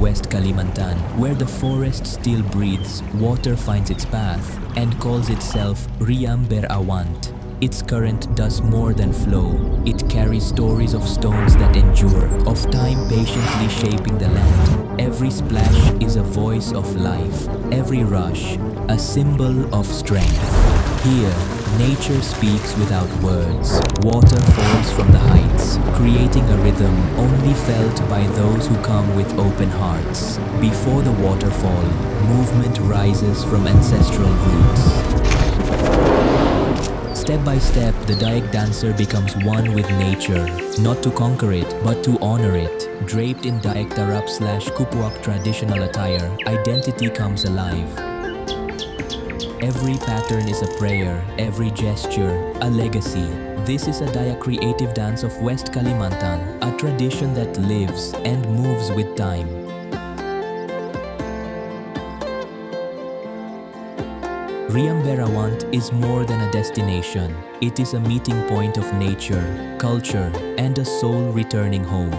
West Kalimantan, where the forest still breathes, water finds its path, and calls itself Riam Berawant. Its current does more than flow. It carries stories of stones that endure, of time patiently shaping the land. Every splash is a voice of life, every rush a symbol of strength. Here, nature speaks without words. Water falls from the heights, creating a rhythm only felt by those who come with open hearts. Before the waterfall, movement rises from ancestral roots. Step by step, the Dayak dancer becomes one with nature, not to conquer it, but to honor it. Draped in Dayak Tarap/Kupuak traditional attire, identity comes alive. Every pattern is a prayer, every gesture, a legacy. This is a Dayak creative dance of West Kalimantan, a tradition that lives and moves with time. Riam Berawant is more than a destination. It is a meeting point of nature, culture, and a soul returning home.